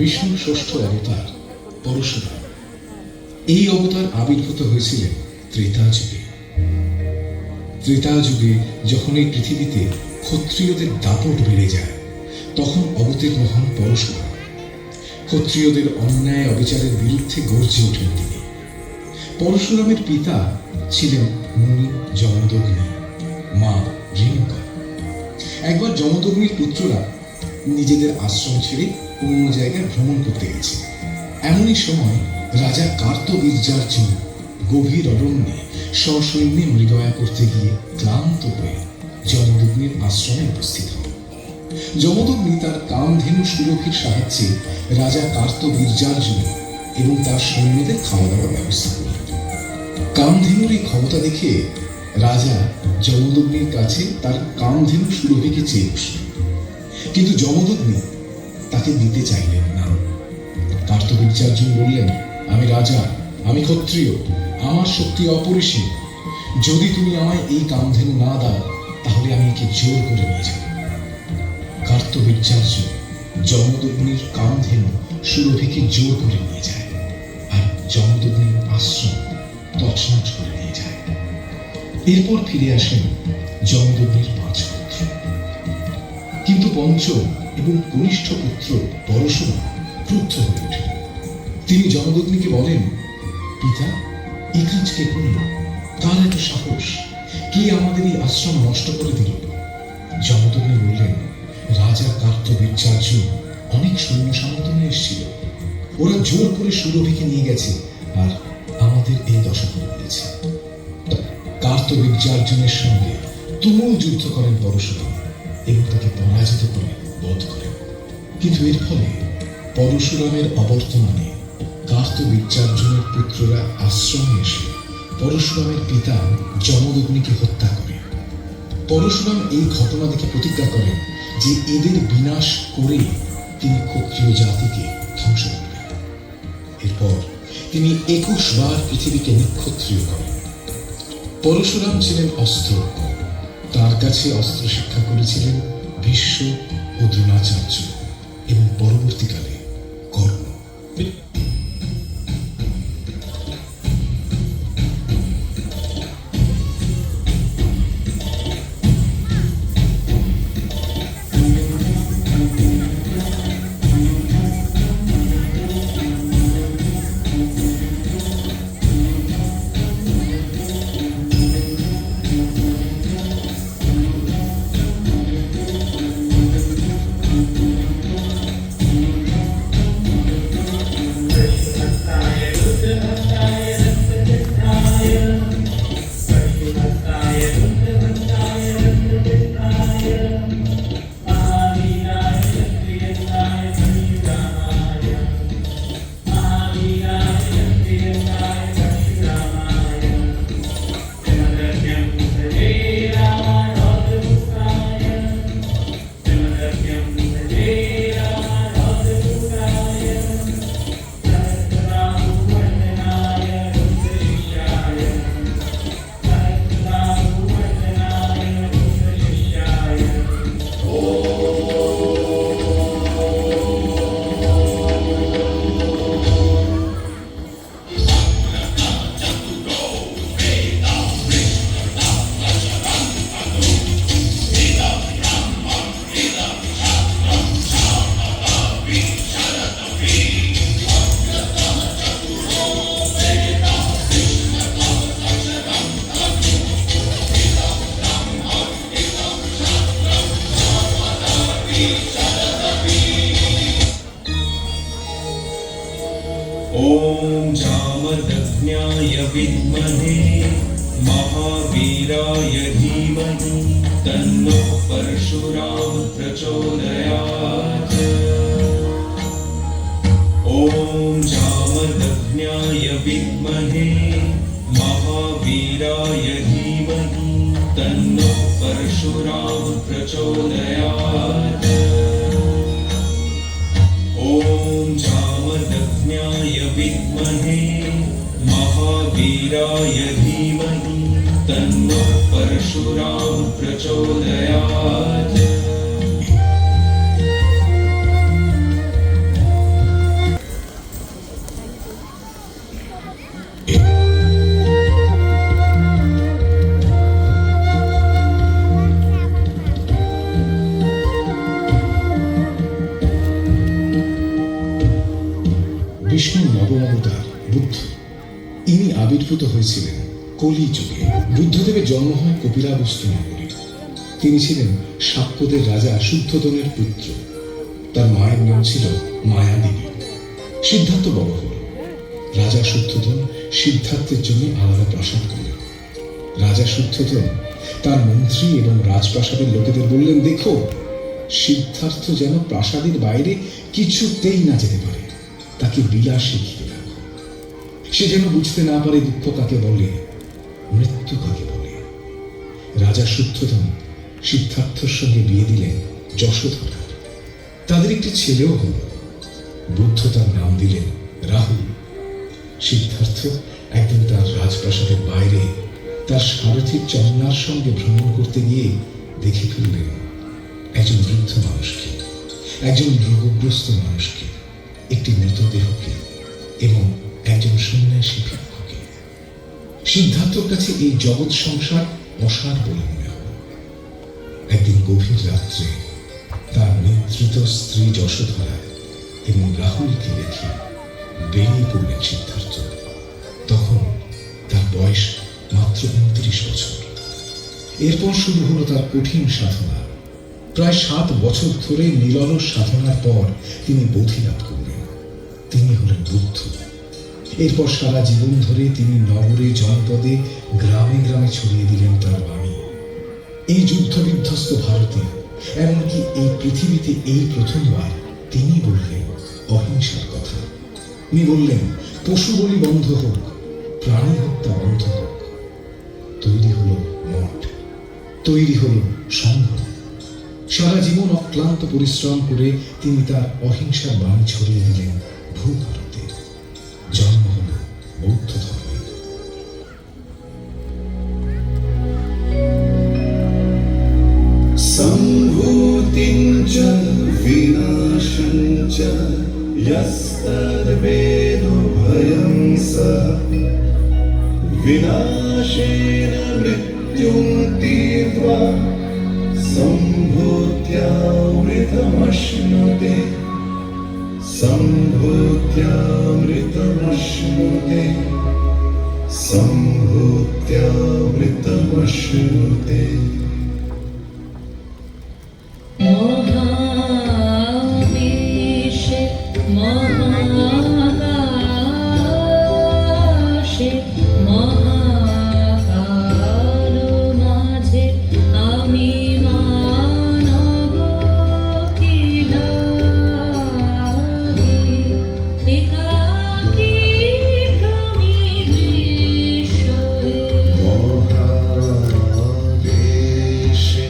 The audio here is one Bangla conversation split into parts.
বিষ্ণুর ষষ্ঠ অবতার পরশুরাম। এই অবতার আবির্ভূত হয়েছিলেন ত্রেতা যুগে। ত্রেতা যুগে যখন এই পৃথিবীতে ক্ষত্রিয়দের দাপট বেড়ে যায়, তখন অবতীর্ণ হন পরশুরাম। ক্ষত্রিয়দের অন্যায় অবিচারের বিরুদ্ধে গর্জে ওঠেন তিনি। পরশুরামের পিতা ছিলেন মুনি যমদগ্নি, মা রেণুকা। একবার যমদগ্নির পুত্ররা নিজেদের আশ্রম ছেড়ে অন্য জায়গায় ভ্রমণ করতে গেছে। এমনই সময় রাজা কার্তবীর্যার্জুন গভীর অরণ্যে সসৈন্যে মৃগয়া করতে গিয়ে ক্লান্ত হয়ে যমদগ্নির আশ্রমে উপস্থিত হন। যমদগ্নি তার কামধেনু সুরভির সাহায্যে রাজা কার্তবীর্যার্জুন এবং তার সৈন্যদের খাওয়া দাওয়ার ব্যবস্থা করলেন। কামধেনুর এই ক্ষমতা দেখে রাজা যমদগ্নির কাছে তার কামধেনু সুরভিকে চেয়ে বসলেন, কিন্তু যমদগ্নি তাকে দিতে চাইলেন না। কার্তবীর্যার্জুন বললেন, আমি রাজা, আমি ক্ষত্রিয়, আমার শক্তি অপরিসীম। যদি তুমি আমায় এই কামধেনু না দাও, তাহলে আমি একে জোর করে নিয়ে যাব। কার্তবীর্যার্জুন যমদগ্নির কামধেনু সুরভিকে জোর করে নিয়ে যায়, আর যমদগ্নির আশ্রম তছনছ করে নিয়ে যায়। এরপর ফিরে আসেন যমদগ্নির 5 পুত্র, কিন্তু পঞ্চম এবং কনিষ্ঠ পুত্র পরশুরাম ক্রুদ্ধ হয়ে ওঠেন। তিনি যমদগ্নিকে বলেন, পিতা, এই কাজ কে করল? কার এত সাহস? কে আমাদের এই আশ্রম নষ্ট করে দিল? যমদগ্নি বললেন, রাজা কার্তবীর্যার্জুন অনেক সৈন্য সামন্ত নিয়ে এসেছিল। ওরা জোর করে সুরভিকে নিয়ে গেছে আর আমাদের এই দশা করে দিয়েছে। কার্তবীর্যার্জুনের সঙ্গে তুমুল যুদ্ধ করেন পরশুরাম এবং তাকে পরাজিত করে বধ করেন। কিন্তু এর ফলে পরশুরামের অবর্তমানে কার্তবীর্যার্জুনের পুত্ররা আশ্রমে এসে পরশুরামের পিতা যমদগ্নিকে হত্যা করে। পরশুরাম এই ঘটনা দেখে প্রতিজ্ঞা করেন যে এদের বিনাশ করে তিনি ক্ষত্রিয় জাতিকে ধ্বংস করবেন। এরপর তিনি 21 বার পৃথিবীকে নিক্ষত্রিয় করেন। পরশুরাম ছিলেন অস্ত্র। তার কাছে অস্ত্র শিক্ষা করেছিলেন ভীষ্ম ও দ্রোণাচার্য এবং পরবর্তীকালে কর্ণ। ॐ जामदग्न्याय विद्महे महावीराय धीमहि तन्नो परशुराम प्रचोदयात्। ॐ जामदग्न्याय विद्महे महावीराय धीमहि तन्नो परशुराम प्रचोदयात्। ॐ जामदग्न्याय विद्महे महावीराय धीमहि तन्नो परशुराम प्रचोदयात्। আবির্ভূত হয়েছিলেন কলি যুগে। বুদ্ধদেবের জন্ম হয় কপিলাবস্তু নগরে। তিনি ছিলেন শাক্যদের রাজা শুদ্ধোদনের পুত্র। তার মায়ের নাম ছিল মায়াদেবী। সিদ্ধার্থ বড় হল। রাজা শুদ্ধোদন সিদ্ধার্থের জন্য আলাদা প্রাসাদ করলেন। রাজা শুদ্ধোদন তার মন্ত্রী এবং রাজপ্রাসাদের লোকেদের বললেন, দেখো, সিদ্ধার্থ যেন প্রাসাদের বাইরে কিছুতেই না যেতে পারে। তাকে বিলাস শিখিয়ে রাখো। সে যেন বুঝতে না পারে দুঃখ কাকে বলে, মৃত্যু কাকে বলে। রাজা শুদ্ধোদন সিদ্ধার্থর সঙ্গে বিয়ে দিলেন যশোধরার। তাদের একটি ছেলেও হল। বুদ্ধ তার নাম দিলেন রাহুল। সিদ্ধার্থ একদিন তার রাজপ্রাসাদের বাইরে তার সারথী চন্নার সঙ্গে ভ্রমণ করতে গিয়ে দেখে ফেললেন একজন বৃদ্ধ মানুষকে, একজন রোগগ্রস্ত মানুষকে, একটি মৃতদেহকে এবং একজন সন্ন্যাসী ভিক্ষুকে। সিদ্ধার্থর কাছে এই জগৎ সংসার অসার বলে মনে হল। একদিন গভীর রাত্রে তার নিদ্রিত স্ত্রী যশোধরা এবং রাহুলকে রেখে বেরিয়ে পড়লেন সিদ্ধার্থ। তখন তার বয়স মাত্র 29 বছর। এরপর শুরু হলো তার কঠিন সাধনা। প্রায় 7 বছর ধরে নিরলস সাধনার পর তিনি বোধি লাভ করলেন। তিনি হলেন বুদ্ধ। এরপর সারা জীবন ধরে তিনি নগরে, জনপদে, গ্রামে গ্রামে ছড়িয়ে দিলেন তার বাণী। এই যুদ্ধ বিধ্বস্ত ভারতে, এমনকি এই পৃথিবীতে এই প্রথমবার তিনি বললেন অহিংসার কথা। তিনি বললেন পশু বলি বন্ধ হোক, প্রাণী হত্যা বন্ধ হোক। তৈরি হলো মঠ, তৈরি হলো সংঘ। সারা জীবন অক্লান্ত পরিশ্রম করে তিনি তার অহিংসার বাণী ছড়িয়ে দিলেন ভূভারতে। জন্ম হল বৌদ্ধ ধর্মের। সম্ভূতিং চ বিনাশং চ यस्तद्वेदो भयं सः विनाशेन मृत्युं तीर्त्वा सम्भूत्यामृतमश्नुते सम्भूत्यामृतमश्नुते सम्भूत्यामृतमश्नुते। মহাকাশে মহাকাল মাঝে আমি মানব কি লাগি, একাকী ভ্রমি বিষয়ে। মহাদেশে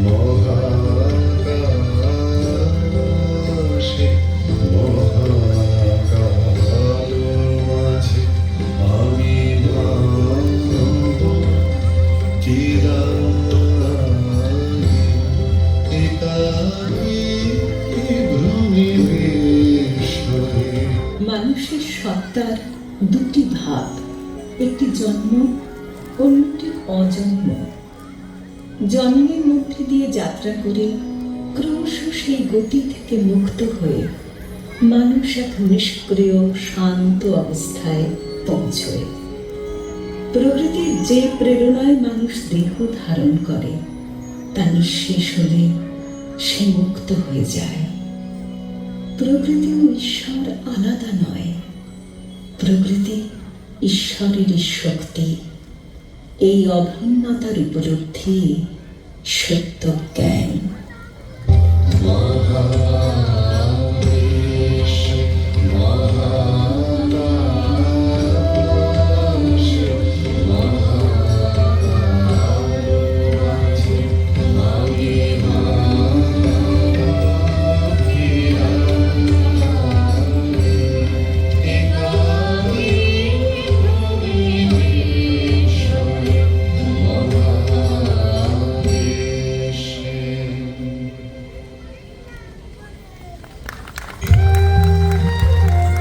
মহাকাশে মহাকাল মাঝে আমি মানব কি লাগি, একাকী ভ্রমি বিষয়ে। মানুষের সত্তার দুটি ভাব, একটি জন্ম, অন্যটি অজন্ম। জন্মের মধ্যে দিয়ে যাত্রা করে ক্রমশ সেই গতি থেকে মুক্ত হয়ে মানুষ এক নিষ্ক্রিয় শান্ত অবস্থায় পৌঁছয়। প্রকৃতির যে প্রেরণায় মানুষ দেহ ধারণ করে তা নিঃশেষ হলে সে মুক্ত হয়ে যায়। প্রকৃতি ও ঈশ্বর আলাদা নয়। প্রকৃতি ঈশ্বরেরই শক্তি। এই অভিন্নতার উপলব্ধি সত্য জ্ঞান।